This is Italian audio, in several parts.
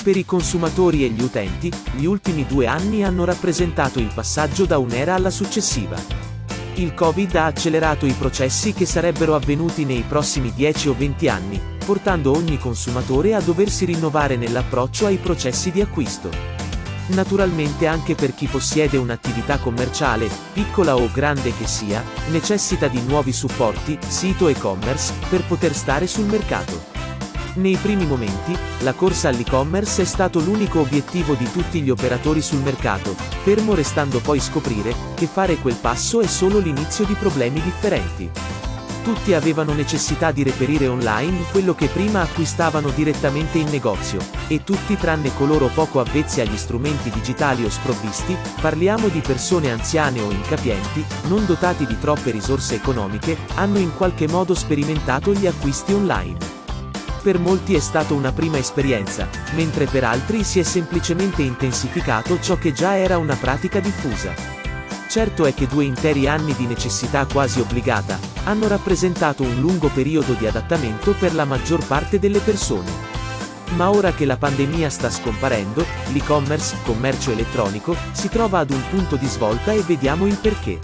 Per i consumatori e gli utenti, gli ultimi 2 anni hanno rappresentato il passaggio da un'era alla successiva. Il Covid ha accelerato i processi che sarebbero avvenuti nei prossimi 10 o 20 anni, portando ogni consumatore a doversi rinnovare nell'approccio ai processi di acquisto. Naturalmente anche per chi possiede un'attività commerciale, piccola o grande che sia, necessita di nuovi supporti, sito e-commerce, per poter stare sul mercato. Nei primi momenti, la corsa all'e-commerce è stato l'unico obiettivo di tutti gli operatori sul mercato, fermo restando poi scoprire che fare quel passo è solo l'inizio di problemi differenti. Tutti avevano necessità di reperire online quello che prima acquistavano direttamente in negozio, e tutti tranne coloro poco avvezzi agli strumenti digitali o sprovvisti, parliamo di persone anziane o incapienti, non dotati di troppe risorse economiche, hanno in qualche modo sperimentato gli acquisti online. Per molti è stata una prima esperienza, mentre per altri si è semplicemente intensificato ciò che già era una pratica diffusa. Certo è che 2 interi anni di necessità quasi obbligata hanno rappresentato un lungo periodo di adattamento per la maggior parte delle persone. Ma ora che la pandemia sta scomparendo, l'e-commerce, commercio elettronico, si trova ad un punto di svolta e vediamo il perché.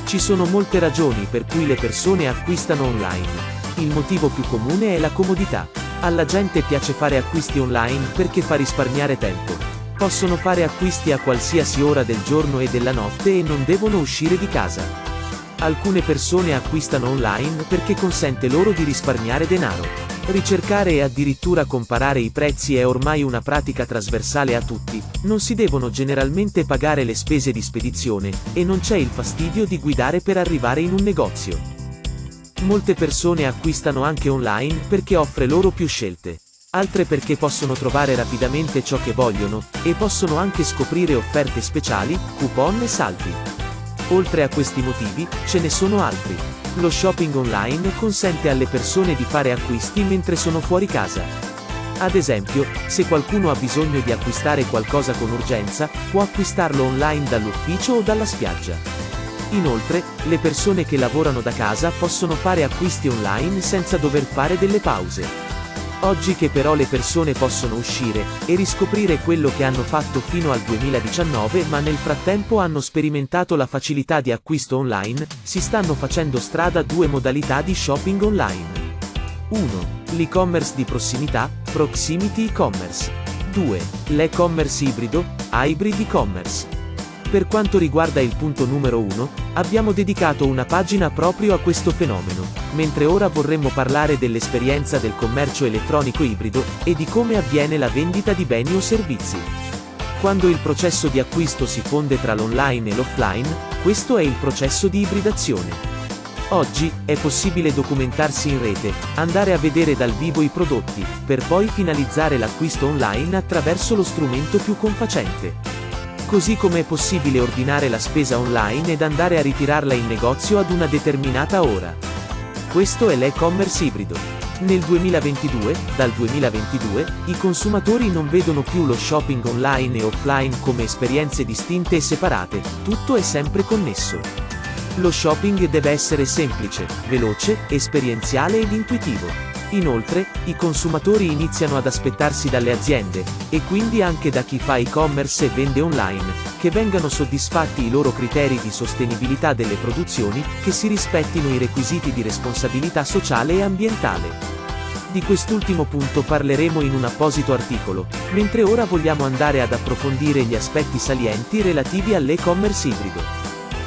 Ci sono molte ragioni per cui le persone acquistano online. Il motivo più comune è la comodità. Alla gente piace fare acquisti online perché fa risparmiare tempo. Possono fare acquisti a qualsiasi ora del giorno e della notte e non devono uscire di casa. Alcune persone acquistano online perché consente loro di risparmiare denaro. Ricercare e addirittura comparare i prezzi è ormai una pratica trasversale a tutti, non si devono generalmente pagare le spese di spedizione, e non c'è il fastidio di guidare per arrivare in un negozio. Molte persone acquistano anche online perché offre loro più scelte. Altre perché possono trovare rapidamente ciò che vogliono, e possono anche scoprire offerte speciali, coupon e saldi. Oltre a questi motivi, ce ne sono altri. Lo shopping online consente alle persone di fare acquisti mentre sono fuori casa. Ad esempio, se qualcuno ha bisogno di acquistare qualcosa con urgenza, può acquistarlo online dall'ufficio o dalla spiaggia. Inoltre, le persone che lavorano da casa possono fare acquisti online senza dover fare delle pause. Oggi che però le persone possono uscire e riscoprire quello che hanno fatto fino al 2019 ma nel frattempo hanno sperimentato la facilità di acquisto online, si stanno facendo strada 2 modalità di shopping online. 1. L'e-commerce di prossimità, proximity e-commerce. 2. L'e-commerce ibrido, hybrid e-commerce. Per quanto riguarda il punto numero 1, abbiamo dedicato una pagina proprio a questo fenomeno, mentre ora vorremmo parlare dell'esperienza del commercio elettronico ibrido, e di come avviene la vendita di beni o servizi. Quando il processo di acquisto si fonde tra l'online e l'offline, questo è il processo di ibridazione. Oggi, è possibile documentarsi in rete, andare a vedere dal vivo i prodotti, per poi finalizzare l'acquisto online attraverso lo strumento più confacente. Così come è possibile ordinare la spesa online ed andare a ritirarla in negozio ad una determinata ora. Questo è l'e-commerce ibrido. Nel 2022, dal 2022, i consumatori non vedono più lo shopping online e offline come esperienze distinte e separate, tutto è sempre connesso. Lo shopping deve essere semplice, veloce, esperienziale ed intuitivo. Inoltre, i consumatori iniziano ad aspettarsi dalle aziende, e quindi anche da chi fa e-commerce e vende online, che vengano soddisfatti i loro criteri di sostenibilità delle produzioni, che si rispettino i requisiti di responsabilità sociale e ambientale. Di quest'ultimo punto parleremo in un apposito articolo, mentre ora vogliamo andare ad approfondire gli aspetti salienti relativi all'e-commerce ibrido.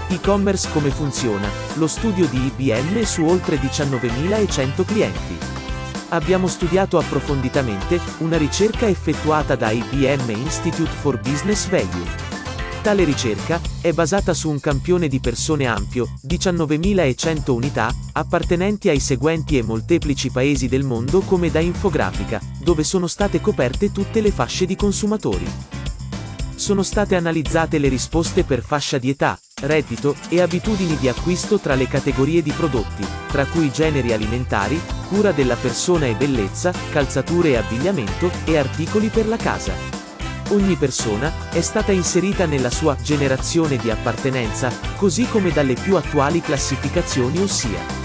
E-commerce come funziona? Lo studio di IBM su oltre 19.100 clienti. Abbiamo studiato approfonditamente una ricerca effettuata da IBM Institute for Business Value. Tale ricerca è basata su un campione di persone ampio, 19.100 unità, appartenenti ai seguenti e molteplici paesi del mondo come da infografica, dove sono state coperte tutte le fasce di consumatori. Sono state analizzate le risposte per fascia di età, reddito e abitudini di acquisto tra le categorie di prodotti, tra cui generi alimentari, cura della persona e bellezza, calzature e abbigliamento, e articoli per la casa. Ogni persona è stata inserita nella sua generazione di appartenenza, così come dalle più attuali classificazioni, ossia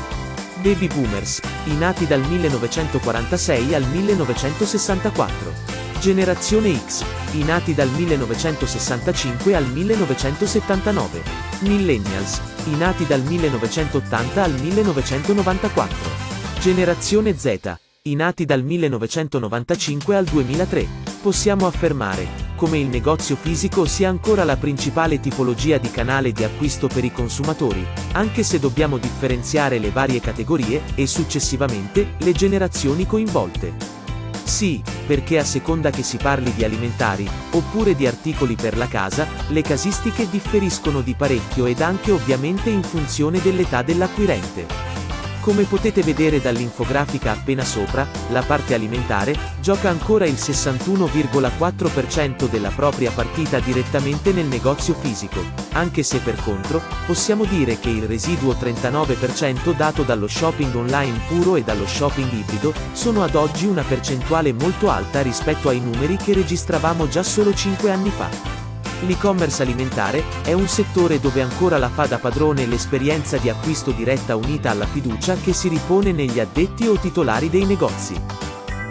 Baby Boomers, i nati dal 1946 al 1964. Generazione X, i nati dal 1965 al 1979. Millennials, i nati dal 1980 al 1994. Generazione Z, i nati dal 1995 al 2003. Possiamo affermare come il negozio fisico sia ancora la principale tipologia di canale di acquisto per i consumatori, anche se dobbiamo differenziare le varie categorie e successivamente le generazioni coinvolte. Sì, perché a seconda che si parli di alimentari, oppure di articoli per la casa, le casistiche differiscono di parecchio ed anche ovviamente in funzione dell'età dell'acquirente. Come potete vedere dall'infografica appena sopra, la parte alimentare gioca ancora il 61,4% della propria partita direttamente nel negozio fisico, anche se per contro, possiamo dire che il residuo 39% dato dallo shopping online puro e dallo shopping ibrido, sono ad oggi una percentuale molto alta rispetto ai numeri che registravamo già solo 5 anni fa. L'e-commerce alimentare è un settore dove ancora la fa da padrone l'esperienza di acquisto diretta unita alla fiducia che si ripone negli addetti o titolari dei negozi.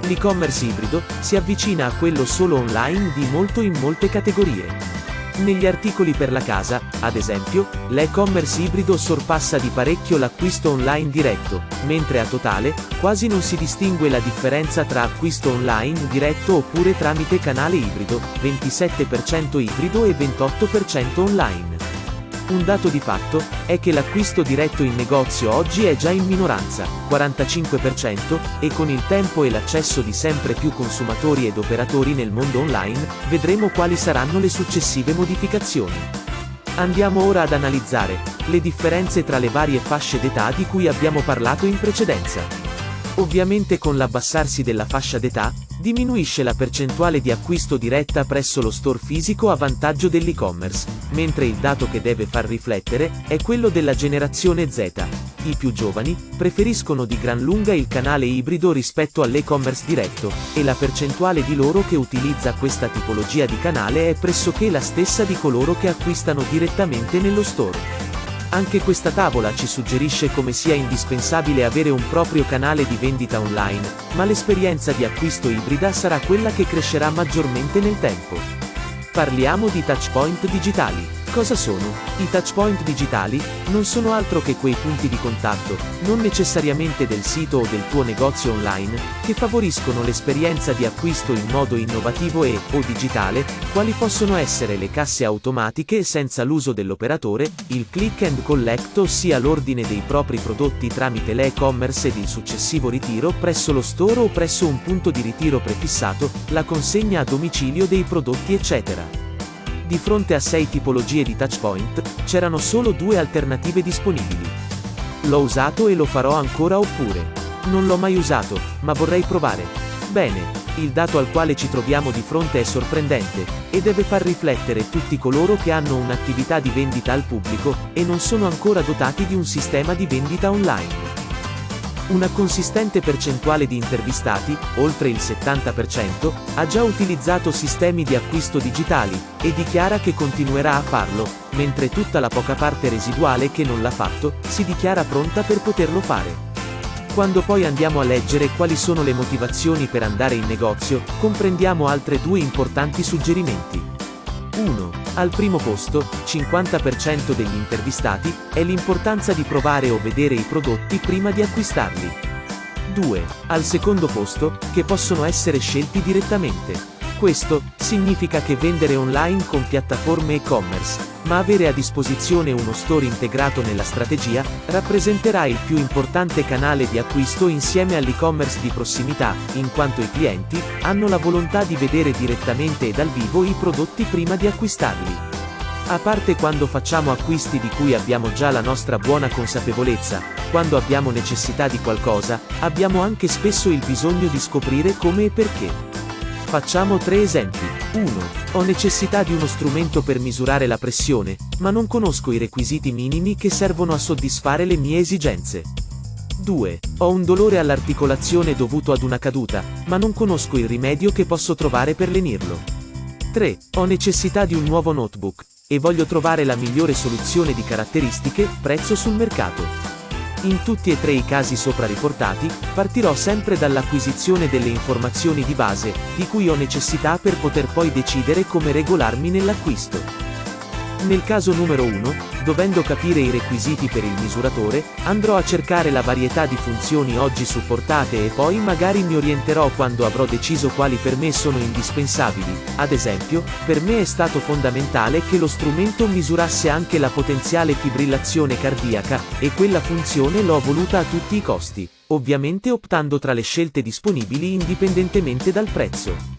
L'e-commerce ibrido si avvicina a quello solo online di molto in molte categorie. Negli articoli per la casa, ad esempio, l'e-commerce ibrido sorpassa di parecchio l'acquisto online diretto, mentre a totale, quasi non si distingue la differenza tra acquisto online diretto oppure tramite canale ibrido, 27% ibrido e 28% online. Un dato di fatto è che l'acquisto diretto in negozio oggi è già in minoranza, 45%, e con il tempo e l'accesso di sempre più consumatori ed operatori nel mondo online, vedremo quali saranno le successive modificazioni. Andiamo ora ad analizzare le differenze tra le varie fasce d'età di cui abbiamo parlato in precedenza. Ovviamente con l'abbassarsi della fascia d'età, diminuisce la percentuale di acquisto diretta presso lo store fisico a vantaggio dell'e-commerce, mentre il dato che deve far riflettere è quello della generazione Z. I più giovani preferiscono di gran lunga il canale ibrido rispetto all'e-commerce diretto, e la percentuale di loro che utilizza questa tipologia di canale è pressoché la stessa di coloro che acquistano direttamente nello store. Anche questa tavola ci suggerisce come sia indispensabile avere un proprio canale di vendita online, ma l'esperienza di acquisto ibrida sarà quella che crescerà maggiormente nel tempo. Parliamo di touchpoint digitali. Cosa sono? I touchpoint digitali non sono altro che quei punti di contatto, non necessariamente del sito o del tuo negozio online, che favoriscono l'esperienza di acquisto in modo innovativo o digitale, quali possono essere le casse automatiche senza l'uso dell'operatore, il click and collect, ossia l'ordine dei propri prodotti tramite l'e-commerce ed il successivo ritiro presso lo store o presso un punto di ritiro prefissato, la consegna a domicilio dei prodotti eccetera. Di fronte a 6 tipologie di touchpoint, c'erano solo 2 alternative disponibili. L'ho usato e lo farò ancora oppure non l'ho mai usato, ma vorrei provare. Bene, il dato al quale ci troviamo di fronte è sorprendente, e deve far riflettere tutti coloro che hanno un'attività di vendita al pubblico, e non sono ancora dotati di un sistema di vendita online. Una consistente percentuale di intervistati, oltre il 70%, ha già utilizzato sistemi di acquisto digitali, e dichiara che continuerà a farlo, mentre tutta la poca parte residuale che non l'ha fatto, si dichiara pronta per poterlo fare. Quando poi andiamo a leggere quali sono le motivazioni per andare in negozio, comprendiamo altre 2 importanti suggerimenti. 1. Al primo posto, 50% degli intervistati, è l'importanza di provare o vedere i prodotti prima di acquistarli. 2. Al secondo posto, che possono essere scelti direttamente. Questo significa che vendere online con piattaforme e-commerce, ma avere a disposizione uno store integrato nella strategia, rappresenterà il più importante canale di acquisto insieme all'e-commerce di prossimità, in quanto i clienti hanno la volontà di vedere direttamente e dal vivo i prodotti prima di acquistarli. A parte quando facciamo acquisti di cui abbiamo già la nostra buona consapevolezza, quando abbiamo necessità di qualcosa, abbiamo anche spesso il bisogno di scoprire come e perché. Facciamo 3 esempi. 1. Ho necessità di uno strumento per misurare la pressione, ma non conosco i requisiti minimi che servono a soddisfare le mie esigenze. 2. Ho un dolore all'articolazione dovuto ad una caduta, ma non conosco il rimedio che posso trovare per lenirlo. 3. Ho necessità di un nuovo notebook, e voglio trovare la migliore soluzione di caratteristiche, prezzo sul mercato. In tutti e tre i casi sopra riportati, partirò sempre dall'acquisizione delle informazioni di base, di cui ho necessità per poter poi decidere come regolarmi nell'acquisto. Nel caso numero 1, dovendo capire i requisiti per il misuratore, andrò a cercare la varietà di funzioni oggi supportate e poi magari mi orienterò quando avrò deciso quali per me sono indispensabili. Ad esempio, per me è stato fondamentale che lo strumento misurasse anche la potenziale fibrillazione cardiaca, e quella funzione l'ho voluta a tutti i costi, ovviamente optando tra le scelte disponibili indipendentemente dal prezzo.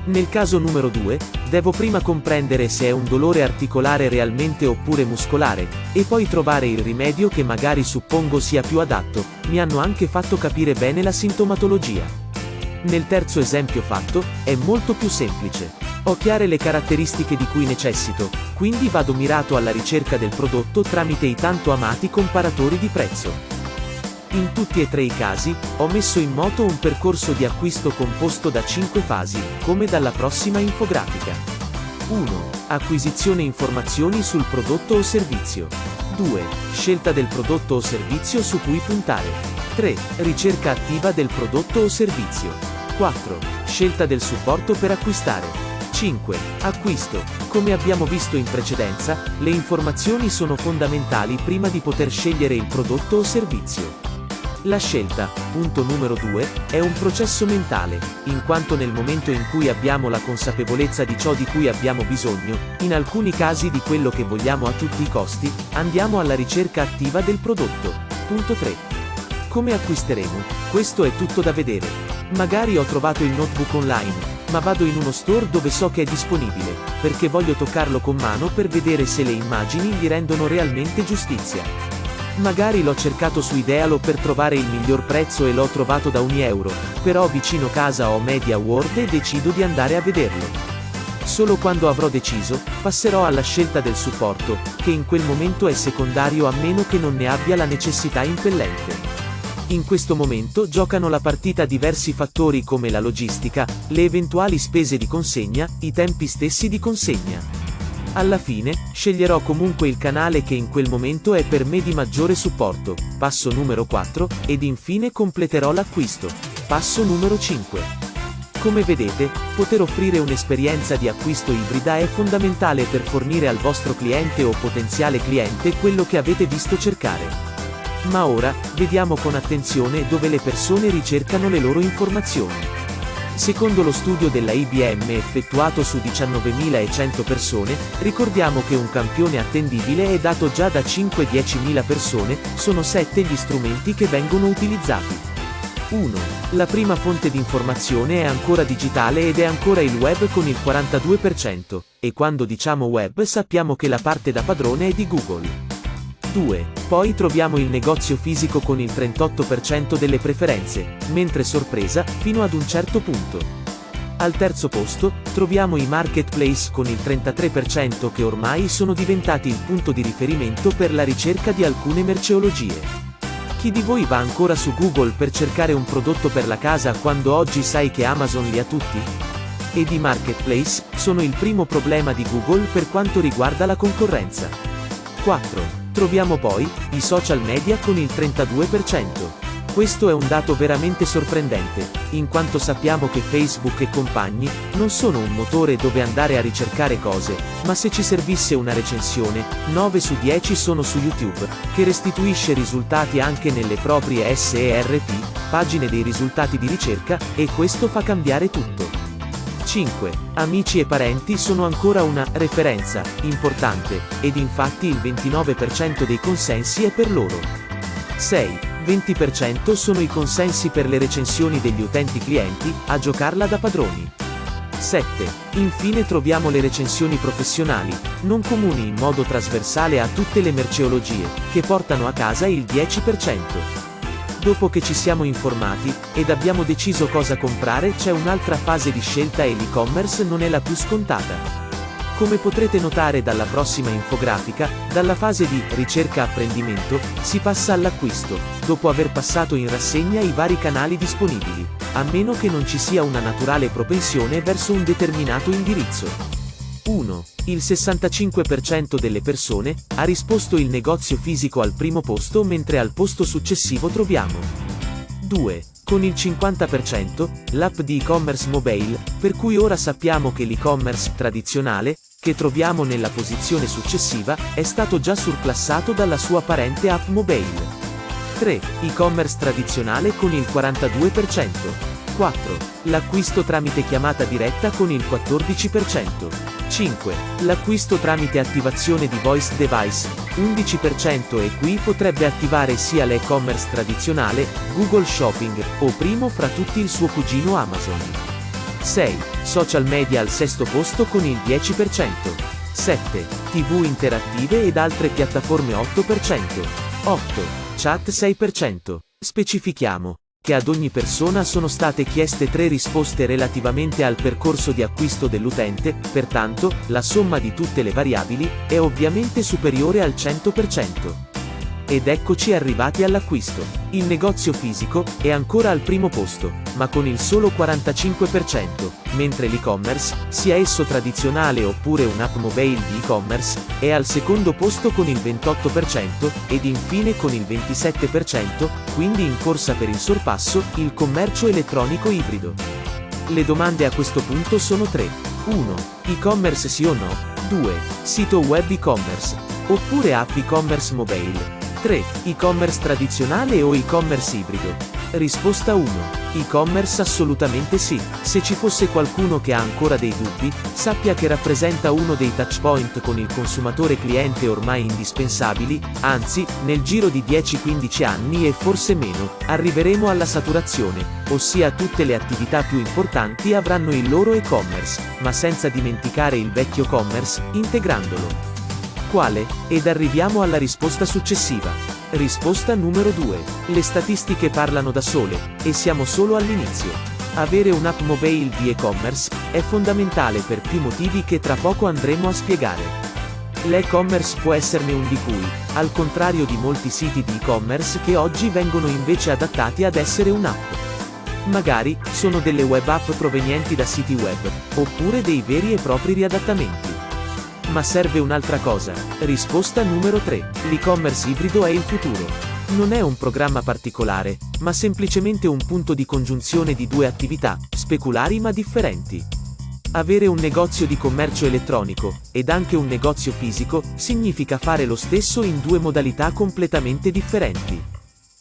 Nel caso numero 2, devo prima comprendere se è un dolore articolare realmente oppure muscolare, e poi trovare il rimedio che magari suppongo sia più adatto. Mi hanno anche fatto capire bene la sintomatologia. Nel terzo esempio fatto, è molto più semplice. Ho chiare le caratteristiche di cui necessito, quindi vado mirato alla ricerca del prodotto tramite i tanto amati comparatori di prezzo. In tutti e tre i casi, ho messo in moto un percorso di acquisto composto da 5 fasi, come dalla prossima infografica. 1. Acquisizione informazioni sul prodotto o servizio. 2. Scelta del prodotto o servizio su cui puntare. 3. Ricerca attiva del prodotto o servizio. 4. Scelta del supporto per acquistare. 5. Acquisto. Come abbiamo visto in precedenza, le informazioni sono fondamentali prima di poter scegliere il prodotto o servizio. La scelta, punto numero 2, è un processo mentale, in quanto nel momento in cui abbiamo la consapevolezza di ciò di cui abbiamo bisogno, in alcuni casi di quello che vogliamo a tutti i costi, andiamo alla ricerca attiva del prodotto. Punto 3. Come acquisteremo? Questo è tutto da vedere. Magari ho trovato il notebook online, ma vado in uno store dove so che è disponibile, perché voglio toccarlo con mano per vedere se le immagini gli rendono realmente giustizia. Magari l'ho cercato su Idealo per trovare il miglior prezzo e l'ho trovato da €1, però vicino casa ho Media World e decido di andare a vederlo. Solo quando avrò deciso, passerò alla scelta del supporto, che in quel momento è secondario a meno che non ne abbia la necessità impellente. In questo momento giocano la partita diversi fattori come la logistica, le eventuali spese di consegna, i tempi stessi di consegna. Alla fine, sceglierò comunque il canale che in quel momento è per me di maggiore supporto, passo numero 4, ed infine completerò l'acquisto, passo numero 5. Come vedete, poter offrire un'esperienza di acquisto ibrida è fondamentale per fornire al vostro cliente o potenziale cliente quello che avete visto cercare. Ma ora, vediamo con attenzione dove le persone ricercano le loro informazioni. Secondo lo studio della IBM effettuato su 19.100 persone, ricordiamo che un campione attendibile è dato già da 5-10.000 persone, sono 7 gli strumenti che vengono utilizzati. 1. La prima fonte di informazione è ancora digitale ed è ancora il web con il 42%, e quando diciamo web sappiamo che la parte da padrone è di Google. 2. Poi troviamo il negozio fisico con il 38% delle preferenze, mentre sorpresa, fino ad un certo punto. Al terzo posto, troviamo i marketplace con il 33% che ormai sono diventati il punto di riferimento per la ricerca di alcune merceologie. Chi di voi va ancora su Google per cercare un prodotto per la casa quando oggi sai che Amazon li ha tutti? Ed i marketplace sono il primo problema di Google per quanto riguarda la concorrenza. 4. Troviamo poi i social media con il 32%. Questo è un dato veramente sorprendente, in quanto sappiamo che Facebook e compagni non sono un motore dove andare a ricercare cose, ma se ci servisse una recensione, 9 su 10 sono su YouTube, che restituisce risultati anche nelle proprie SERP, pagine dei risultati di ricerca, e questo fa cambiare tutto. 5. Amici e parenti sono ancora una referenza importante, ed infatti il 29% dei consensi è per loro. 6. 20% sono i consensi per le recensioni degli utenti clienti, a giocarla da padroni. 7. Infine troviamo le recensioni professionali, non comuni in modo trasversale a tutte le merceologie, che portano a casa il 10%. Dopo che ci siamo informati, ed abbiamo deciso cosa comprare, c'è un'altra fase di scelta e l'e-commerce non è la più scontata. Come potrete notare dalla prossima infografica, dalla fase di ricerca-apprendimento, si passa all'acquisto, dopo aver passato in rassegna i vari canali disponibili, a meno che non ci sia una naturale propensione verso un determinato indirizzo. 1. Il 65% delle persone ha risposto il negozio fisico al primo posto, mentre al posto successivo troviamo 2. Con il 50% l'app di e-commerce mobile, per cui ora sappiamo che l'e-commerce tradizionale, che troviamo nella posizione successiva, è stato già surclassato dalla sua parente app mobile. 3. E-commerce tradizionale con il 42%. 4. L'acquisto tramite chiamata diretta con il 14%. 5. L'acquisto tramite attivazione di voice device, 11%, e qui potrebbe attivare sia l'e-commerce tradizionale, Google Shopping, o primo fra tutti il suo cugino Amazon. 6. Social media al sesto posto con il 10%. 7. TV interattive ed altre piattaforme 8%. 8. Chat 6%. Specifichiamo che ad ogni persona sono state chieste 3 risposte relativamente al percorso di acquisto dell'utente, pertanto, la somma di tutte le variabili è ovviamente superiore al 100%. Ed eccoci arrivati all'acquisto. Il negozio fisico è ancora al primo posto, ma con il solo 45%, mentre l'e-commerce, sia esso tradizionale oppure un'app mobile di e-commerce, è al secondo posto con il 28%, ed infine con il 27%, quindi in corsa per il sorpasso, il commercio elettronico ibrido. Le domande a questo punto sono 3. 1. E-commerce sì o no? 2. Sito web e-commerce, oppure app e-commerce mobile? 3. E-commerce tradizionale o e-commerce ibrido? Risposta 1. E-commerce assolutamente sì. Se ci fosse qualcuno che ha ancora dei dubbi, sappia che rappresenta uno dei touchpoint con il consumatore cliente ormai indispensabili, anzi, nel giro di 10-15 anni e forse meno, arriveremo alla saturazione, ossia tutte le attività più importanti avranno il loro e-commerce, ma senza dimenticare il vecchio commerce, integrandolo. Quale? Ed arriviamo alla risposta successiva. Risposta numero 2. Le statistiche parlano da sole, e siamo solo all'inizio. Avere un'app mobile di e-commerce è fondamentale per più motivi che tra poco andremo a spiegare. L'e-commerce può esserne un di cui, al contrario di molti siti di e-commerce che oggi vengono invece adattati ad essere un'app. Magari sono delle web app provenienti da siti web, oppure dei veri e propri riadattamenti. Ma serve un'altra cosa. Risposta numero 3. L'e-commerce ibrido è il futuro. Non è un programma particolare, ma semplicemente un punto di congiunzione di 2 attività, speculari ma differenti. Avere un negozio di commercio elettronico, ed anche un negozio fisico, significa fare lo stesso in 2 modalità completamente differenti.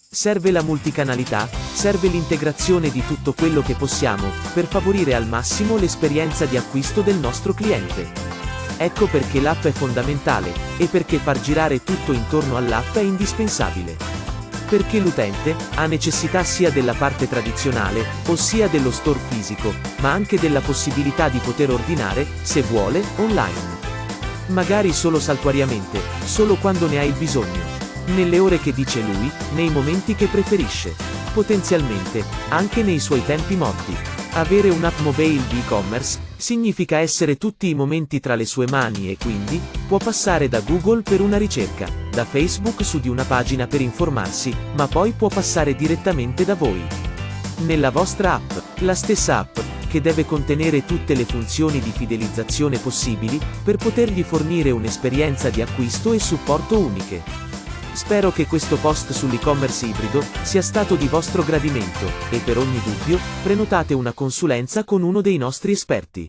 Serve la multicanalità, serve l'integrazione di tutto quello che possiamo, per favorire al massimo l'esperienza di acquisto del nostro cliente. Ecco perché l'app è fondamentale, e perché far girare tutto intorno all'app è indispensabile. Perché l'utente ha necessità sia della parte tradizionale, ossia dello store fisico, ma anche della possibilità di poter ordinare, se vuole, online. Magari solo saltuariamente, solo quando ne ha il bisogno. Nelle ore che dice lui, nei momenti che preferisce. Potenzialmente, anche nei suoi tempi morti. Avere un'app mobile di e-commerce significa essere tutti i momenti tra le sue mani e quindi può passare da Google per una ricerca, da Facebook su di una pagina per informarsi, ma poi può passare direttamente da voi. Nella vostra app, la stessa app, che deve contenere tutte le funzioni di fidelizzazione possibili, per potergli fornire un'esperienza di acquisto e supporto uniche. Spero che questo post sull'e-commerce ibrido sia stato di vostro gradimento, e per ogni dubbio, prenotate una consulenza con uno dei nostri esperti.